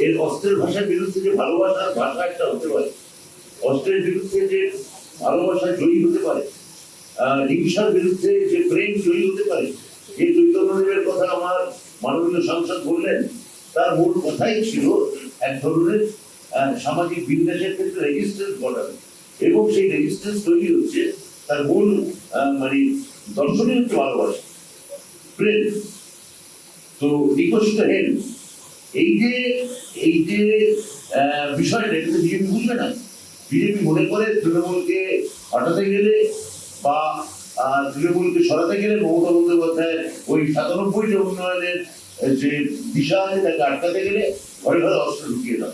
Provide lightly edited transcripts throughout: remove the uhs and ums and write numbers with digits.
এর অস্ত্রের ভাষার বিরুদ্ধে যে ভালোবাসার ভাষা একটা হতে পারে, অস্ত্রের বিরুদ্ধে যে ভালোবাসা জয়ী হতে পারে, হিংসার বিরুদ্ধে যে প্রেম জয়ী হতে পারে, যে চৈতন্যদেবের কথা আমার মাননীয় সাংসদ বললেন, তার মূল কথাই ছিল এক ধরনের সামাজিক বিন্যাসের ক্ষেত্রে রেজিস্ট্যান্স ঘটানো, এবং সেই রেজিস্ট্যান্স তৈরি হচ্ছে তার মূল মানে দর্শনই হচ্ছে ভালোবাসা, প্রেম। তো রিকোয়েস্ট হেল্প, এই যে বিষয়টা, এটা তো বিজেপি বুঝবে না। বিজেপি মনে করে তৃণমূলকে হটাতে গেলে বা তৃণমূলকে সরাতে গেলে মমতা বন্দ্যোপাধ্যায় ওই ৯৭টা উন্নয়নের যে দিশা আছে তাকে আটকাতে গেলে ঘরে ঘরে অস্ত্র ঢুকিয়ে দাও,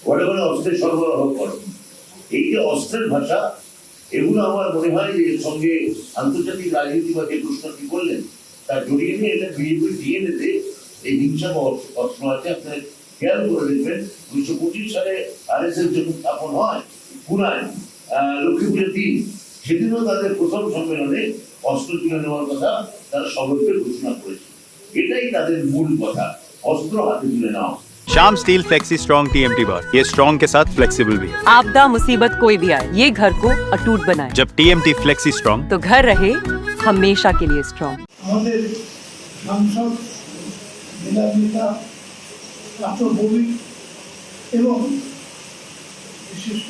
ঘরে ঘরে অস্ত্রের সরবরাহ করো। এই যে অস্ত্রের ভাষা, এগুলো আমার মনে হয় যে এর সঙ্গে আন্তর্জাতিক রাজনীতি বা যে প্রশ্নটি করলেন তার জড়িয়ে নিয়ে এটা বিজেপির ডিএনএতে এই হিংসা বা অস্ত্র আছে। আপনার খেয়াল করে দেখবেন ১৯২৫ সালে আরএসএস যখন স্থাপন হয় পুনায় লক্ষ্মী পুজোর দিন, সেদিনও তাদের প্রথম সম্মেলনে অস্ত্র তুলে নেওয়ার কথা তারা সর্বত্র ঘোষণা করেছে। এটাই তাদের মূল কথা, অস্ত্র হাতে তুলে নেওয়া। Shyam steel flexi strong TMT बार, ये स्ट्रॉन्ग के साथ फ्लेक्सिबल भी है। आपदा मुसीबत कोई भी आए, ये घर को अटूट बनाए। जब टीएमटी फ्लेक्सी स्ट्रॉन्ग, तो घर रहे हमेशा के लिए स्ट्रॉन्ग। আমাদের সাংসদ, জেলা নেতা, রাষ্ট্রপতি এবং বিশিষ্ট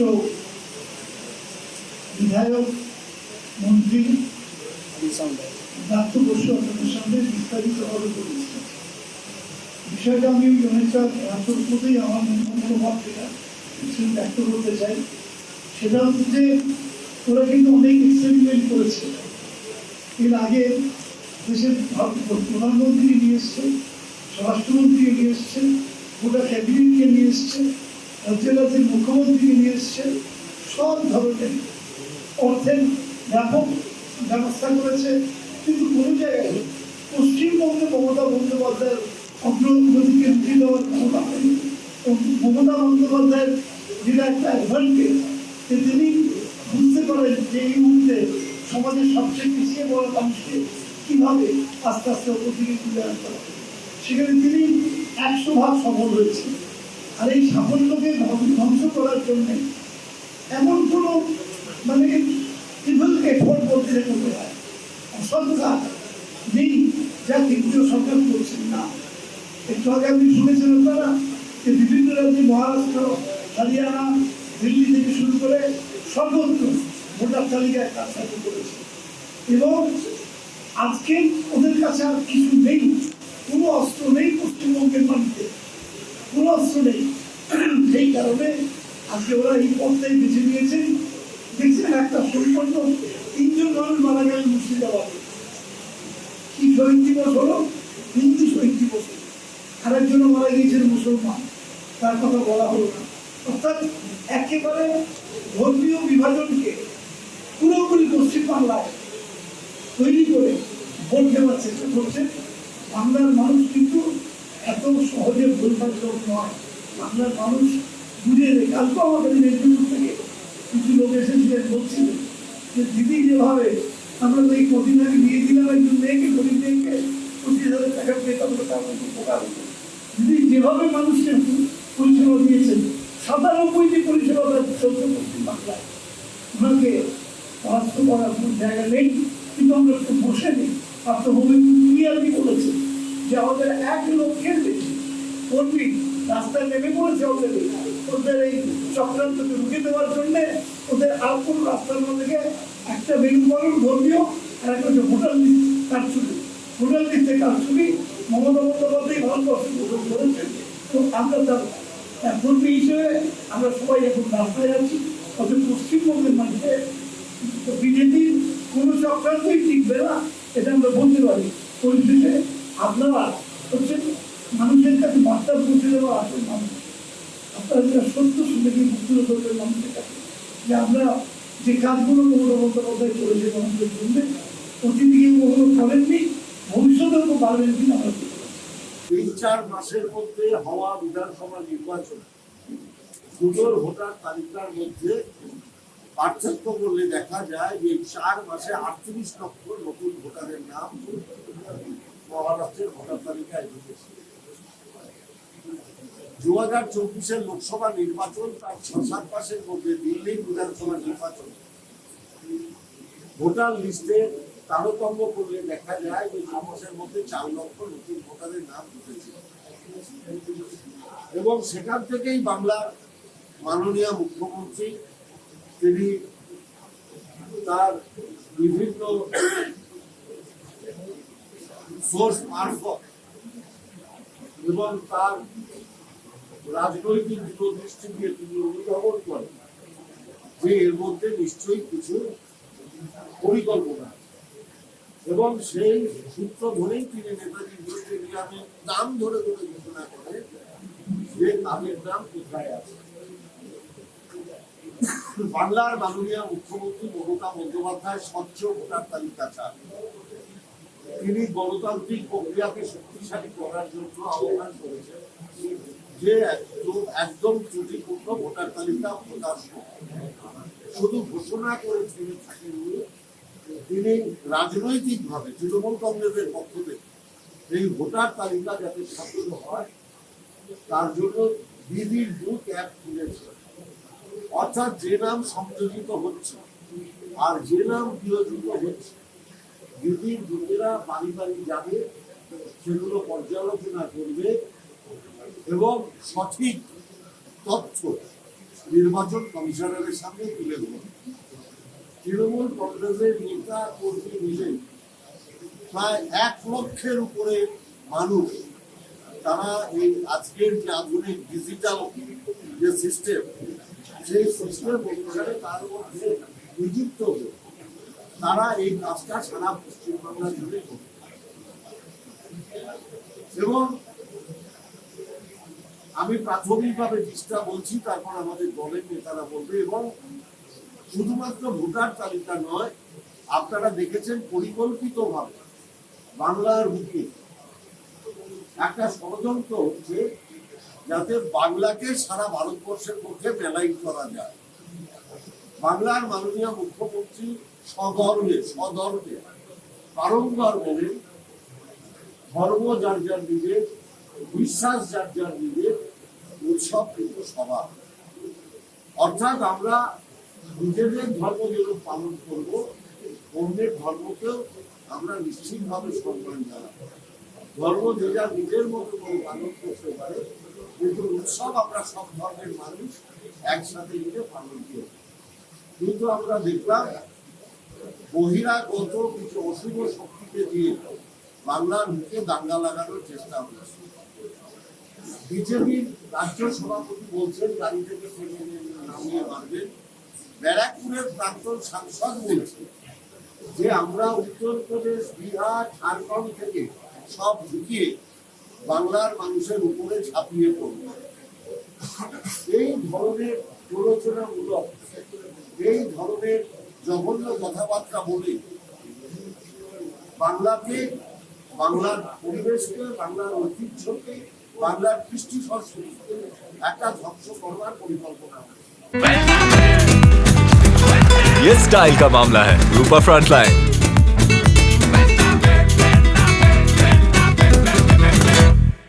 বিধায়ক, মন্ত্রী, রাষ্ট্র পরিষদের সঙ্গে বিস্তারিতভাবে করেছে। বিষয়টা আমি অনেকটা রাষ্ট্রপতি আমার মনোভাব যেটা ব্যক্ত করতে চাই, সেটা হচ্ছে যে ওরা কিন্তু অনেক এক্সপেরিমেন্ট করেছে। এর আগে দেশের প্রধানমন্ত্রীকে নিয়ে এসছে, স্বরাষ্ট্রমন্ত্রীকে নিয়ে এসছে, গোটা ক্যাবিনেটকে নিয়ে এসছে, রাজ্যের রাজ্যের মুখ্যমন্ত্রীকে নিয়ে এসছে, সব ধরনের অর্থের ব্যাপক ব্যবস্থা করেছে। কিন্তু কোনো জায়গায় পশ্চিমবঙ্গে মমতা বন্দ্যোপাধ্যায়ের অগ্রগতিকে রুখে দেওয়ার ক্ষমতা হয়নি। মমতা বন্দ্যোপাধ্যায়ের যেটা একটা অ্যাডভান্টেজ, যে তিনি বুঝতে পারেন যে এই মুহূর্তে সমাজের সবচেয়ে পিছিয়ে পড়া মানুষকে কীভাবে আস্তে আস্তে ওপর দিকে তুলে আনতে হবে, সেখানে তিনি ১০০% সফল হয়েছেন। আর এই সাফল্যকে ধ্বংস করার জন্যে এমন কোনো মানে ইভেল এফোর্ট বলতে করতে হয়, অসৎ কাজ নেই যা কেন্দ্রীয় সরকার করছেন না। একটু আগে আপনি শুনেছেন আপনারা যে বিভিন্ন রাজ্যে মহারাষ্ট্র, হরিয়ানা, দিল্লি থেকে শুরু করে সর্বত্র ভোটার তালিকায় কাজ চালু করেছে। এবং আজকে ওদের কাছে আর কিছু নেই, কোনো অস্ত্র নেই পশ্চিমবঙ্গের মাটিতে, কোনো অস্ত্র নেই। সেই কারণে আজকে ওরা এই পথটাই বেছে নিয়েছেন। দেখছেন একটা সম্পূর্ণ ৩ জন মানুষ মারা গেলেন মুর্শিদাবাদে। কি শহীদ দিবস হলো? হিন্দু শহীদ দিবস। আরেকজন মারা গিয়েছেন মুসলমান, তার কথা বলা হলো না। অর্থাৎ একেবারে ধর্মীয় বিভাজনকে পুরোপুরি পশ্চিমবাংলায় তৈরি করে ভোট দেওয়ার চেষ্টা করছে। বাংলার মানুষ কিন্তু এত সহজে ভুলভাল লোক নয়। বাংলার মানুষ বুঝে নেই। কালকে আমাদের মেদিনীপুর থেকে কিছু লোক এসেছিলেন, বলছিলেন যে দিদি যেভাবে আমরা তো এই কদিন আগে দিয়ে দিলাম একজন মেয়েকে, গরিব মেয়েকে ২৫,০০০ টাকা পেতাম, তার মতো উপকার হতো। দিদি যেভাবে মানুষকে পরিষেবা দিয়েছেন, ৯৭টি পরিষেবা চলছে পশ্চিমবাংলায়, ওনাকে পরাস্ত করার কোনো জায়গা নেই। কিন্তু আমরা একটু বসে নেই। আপনার ক্লিয়ারলি বলেছে যে আমাদের ১ লক্ষের বেশি কর্মী রাস্তায় নেমে পড়েছে অলরেডি ওদের এই চক্রান্তকে রুখে দেওয়ার জন্যে। ওদের আর কোনো রাস্তার মধ্যে একটা মেরুকরণ ধর্মীয় আর একটা হচ্ছে ভোটার লিস্ট কারচুপি। ভোটার লিস্টে কারচুপি মমতা বন্দ্যোপাধ্যায় ভারতবর্ষে গ্রহণ করেছেন। তো আমরা তার কর্মী হিসেবে আমরা সবাই এখন রাস্তায় আছি। অথচ পশ্চিমবঙ্গের মাঝে বিজেপির কোনো চক্রান্তই টিকবে না, এটা আমরা বলতে পারি। পরিশেষে আপনারা হচ্ছেন মানুষের কাছে বার্তা পৌঁছে দেওয়া আসল মানুষ। আপনারা যেটা সত্য শুনে গিয়ে মুক্তির করবেন মানুষের কাছে, যে আমরা যে কাজগুলো মমতা বন্দ্যোপাধ্যায় করেছে মানুষের জন্য, অতীতে কখনো করেননি, ভবিষ্যতেও তো পারবেন কিনা আমরা। ৩-৪ মাসের মধ্যে হওয়া বিধানসভা নির্বাচন দুটোর ভোটার তালিকার মধ্যে পার্থক্য করলে দেখা যায় যে ৪ মাসে ৩৮ লক্ষ নতুন ভোটারের নাম মহারাষ্ট্রের ভোটার তালিকায় ঢুকেছে। 2024 লোকসভা নির্বাচন তার 6-7 মাসের মধ্যে দিল্লি বিধানসভা নির্বাচন ভোটার লিস্টে তারতম্য করলে দেখা যায় যে 6 মাসের মধ্যে 4 লক্ষ নতুন ভোটারের নাম উঠেছে এবং সেখান থেকেই বাংলার মাননীয় মুখ্যমন্ত্রী তিনি তার বিভিন্ন সোর্স মারফত এবং তার রাজনৈতিক দূরদৃষ্টি দিয়ে তিনি অনুধাবন করেন যে এর মধ্যে নিশ্চয়ই কিছু পরিকল্পনা এবং সেই সূত্র ধরেই তিনি নেতাজি স্টেডিয়ামে নাম ধরে ধরে ঘোষণা করেন যে তাদের নাম কোথায় আছে। বাংলার মাননীয় মুখ্যমন্ত্রী মমতা বন্দ্যোপাধ্যায় স্বচ্ছ ভোটার তালিকা চান। তিনি গণতান্ত্রিক প্রক্রিয়াকে শক্তিশালী করার জন্য আহ্বান করেছেন যে একদম ত্রুটিপূর্ণ ভোটার তালিকা প্রকাশ শুধু ঘোষণা করে ছেড়ে থাকেননি, তিনি রাজনৈতিকভাবে তৃণমূল কংগ্রেসের পক্ষ থেকে এই ভোটার তালিকা যাতে সফল হয় তার জন্য দিদির বুথ অ্যাপ খুলেছে। অর্থাৎ যে নাম সংযোজিত হচ্ছে আর যে নাম বিয়োজিত হচ্ছে দিদির বুথেরা বাড়ি বাড়ি যাবে, সেগুলো পর্যালোচনা করবে এবং সঠিক তথ্য নির্বাচন কমিশনারের সামনে তুলে দেবে। তৃণমূল কংগ্রেসের নেতা কর্মী মিলে প্রায় 1 লক্ষের উপরে মানুষ তারা এই আজকের যে আধুনিক ডিজিটাল যে সিস্টেম সেই সিস্টেম অনুসারে তার মধ্যে নিযুক্ত হয়ে তারা এই কাজটা সারা পশ্চিমবাংলা জুড়ে করবে এবং আমি প্রাথমিকভাবে জিনিসটা বলছি, তারপর আমাদের দলের নেতারা বলবে। এবং শুধুমাত্র ভোটার তালিকা নয়, আপনারা দেখেছেন পরিকল্পিতভাবে বাংলার বুকে একটা ষড়যন্ত্র হচ্ছে যাতে বাংলাকে সারা ভারতবর্ষের মধ্যে মেলাইন করা যায়। বাংলার মাননীয় মুখ্যমন্ত্রী সদর্ভে বারংবার বলেন ধর্ম যার যার নিজের, বিশ্বাস যার যার নিজের, উৎসব কিন্তু সবার। অর্থাৎ আমরা নিজেদের ধর্ম যেন পালন করব, অন্যের ধর্মকেও আমরা নিশ্চিতভাবে সম্মান জানাবো। ধর্ম যে যার নিজের মতো করে পালন করতে পারে, কিন্তু উৎসব আমরা সব ধর্মের মানুষ একসাথে মিলে পালন করব। কিন্তু আমরা দেখলাম বহিরাগত কিছু অশুভ শক্তিকে দিয়ে বাংলার মুখে দাঙ্গা লাগানোর চেষ্টা হচ্ছে। বিজেপির রাজ্য সভাপতি বলছেন গাড়ি থেকে নামিয়ে মারবেন। ব্যারাকপুরের প্রাক্তন সাংসদ বলছে যে আমরা উত্তরপ্রদেশ, বিহার, ঝাড়খণ্ড থেকে সব ঢুকিয়ে বাংলার মানুষের উপরে ঝাঁপিয়ে পড়ব। এই ধরনের প্ররোচনামূলক, এই ধরনের জঘন্য কথাবার্তা বলে বাংলাকে, বাংলার পরিবেশকে, বাংলার ঐতিহ্যকে, বাংলার কৃষ্টি সংস্কৃতিকে একটা ধ্বংস করবার পরিকল্পনা। ये स्टाइल का मामला है। रूपा फ्रंटलाइन।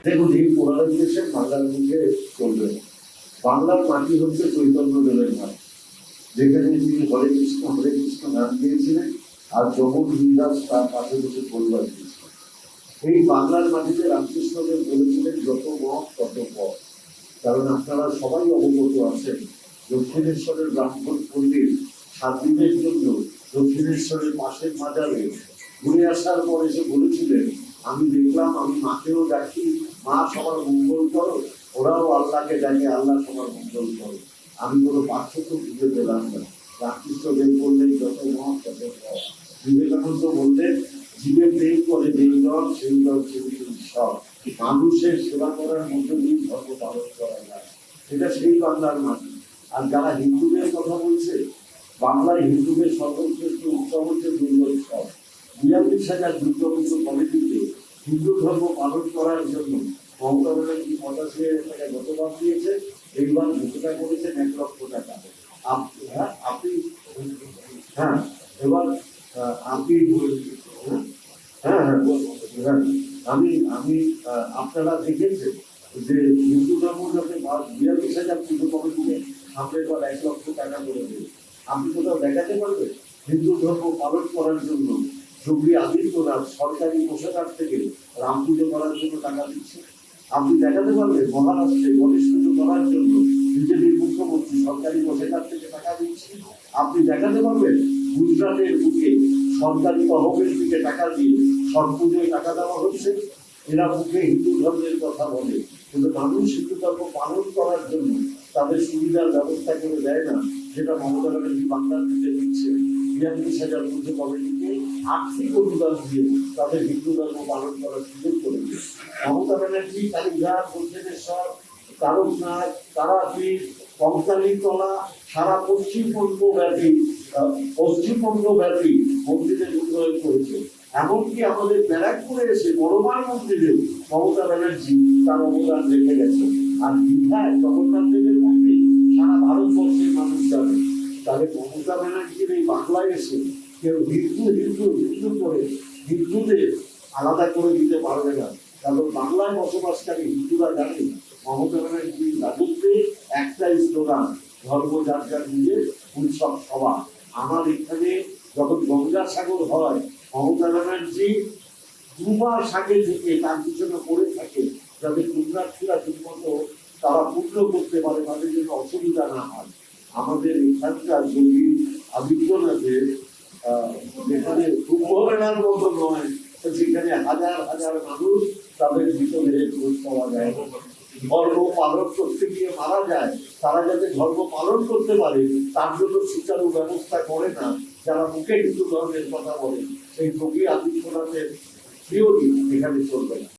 দেখুন, এই পোলারাইজেশন বাংলার মধ্যে চলবে। বাংলার মাটি হচ্ছে চৈতন্য দেবের মাটি, যেখানে তিনি হরে কৃষ্ণ গান গিয়েছিলেন আর যমন বিন্দাস তার পাশে বসে পরিবার দিয়েছিলেন। এই বাংলার মাটিতে রামকৃষ্ণদেব বলেছিলেন যত মত তত পথ। কারণ আপনারা সবাই অবগত আছেন, দক্ষিণেশ্বরের ব্রাহ্মণ পণ্ডিত 7 দিনের জন্য দক্ষিণেশ্বরের পাশের মাজারে ঘুরে আসার পর এসে বলেছিলেন, আমি দেখলাম, আমি মাকেও ডাকি, মা সবার মঙ্গল করো, ওরাও আল্লাহকে ডাকে, আল্লাহ সবার মঙ্গল করো। আমি কোনো পার্থক্য খুঁজে পেলাম না। রামকৃষ্ণদেব বললেন যত মত তত পথ। বিবেকানন্দ বললেন জীবে প্রেম করে যেই দল সেই দল সেই সব। মানুষের সেবা করার মধ্যে দিয়ে ধর্ম পালন করা যায়, এটা সেই বাংলার মাটি। আর যারা হিন্দুদের কথা বলছে, বাংলায় হিন্দুদের সর্বশ্রেষ্ঠ উৎসব হচ্ছে দুর্গোৎসব। 42,000 দুর্গাপুজো কমিটিতে হিন্দু ধর্ম পালন করার জন্য মমতা ব্যানার্জি 85,000 টাকা গতবার দিয়েছে, এইবার ঘোষণা করেছেন 1 লক্ষ টাকা। আপনি হ্যাঁ, এবার আপনি আমি আপনারা দেখেছেন যে হিন্দু ধর্ম যাতে 42,000 পুজো কমিটিকে সামনের বার 1 লক্ষ টাকা করে দেবে, আপনি কোথাও দেখাতে পারবেন হিন্দু ধর্ম পালন করার জন্য যোগী আদিত্যনাথ সরকারি কোষাগার থেকে রাম পুজো করার জন্য টাকা দিচ্ছে? আপনি দেখাতে পারবেন মহারাষ্ট্রে গণেশ পুজো করার জন্য বিজেপির মুখ্যমন্ত্রী সরকারি কোষাগার থেকে টাকা দিচ্ছে? আপনি দেখাতে পারবেন গুজরাটের বুকে সরকারি তহবিল থেকে টাকা দিয়ে ছট পুজোয় টাকা দেওয়া হচ্ছে? এরা মুখে হিন্দু ধর্মের কথা বলে, কিন্তু মানুষ হিন্দু ধর্ম পালন করার জন্য তাদের সুবিধার ব্যবস্থা করে দেয় না, যেটা মমতা ব্যানার্জি বাংলার থেকে দিচ্ছে। 42,000 পুজো কমিটিকে আর্থিক অনুদান দিয়ে তাদের হিন্দু ধর্ম পালন করার সুযোগ করে দিচ্ছে। মমতা ব্যানার্জি কালীঘাট, দক্ষিণেশ্বর, তারকনাথ, তারাপীঠ, কঙ্কালীতলা সারা পশ্চিমবঙ্গ ব্যাপী মন্দিরের উন্নয়ন করেছে। এমনকি আমাদের ব্যারাকপুরে এসে বড়মার মন্দিরে মমতা ব্যানার্জি তার অবদান রেখে গেছে। আর বিধায় জগন্নাথ দেবের মন্দির সারা ভারতবর্ষের মানুষ জানে। তাহলে মমতা ব্যানার্জির এই বাংলায় এসে কেউ হিন্দু করে হিন্দুদের আলাদা করে দিতে পারবে না, কারণ বাংলায় বসবাসকারী হিন্দুরা জানে মমতা ব্যানার্জির রাজত্বে একটাই স্লোগান, ধর্ম যার যার নিজের, উৎসব সভা। আমার এখানে যখন গঙ্গাসাগর হয় মমতা ব্যানার্জি দুবার সাগে থেকে তার পিছনে পড়ে থাকে, যাতে পুণ্যার্থীরা ঠিকমতো তারা পূর্ণ করতে পারে, তাদের জন্য অসুবিধা না হয়। আমাদের এখানকার যোগী আদিত্যনাথের যেখানে কুম্ভমেলার মতো নয়, সেখানে হাজার হাজার মানুষ তাদের মৃতদেহে খোঁজ পাওয়া যায়। ধর্ম পালন করতে গিয়ে মারা যায়, তারা যাতে ধর্ম পালন করতে পারে তার জন্য সুচারু ব্যবস্থা করে না যারা মুখে হিন্দু ধর্মের কথা বলে। সেই যোগী আদিত্যনাথের থিওরি এখানে চলবে না।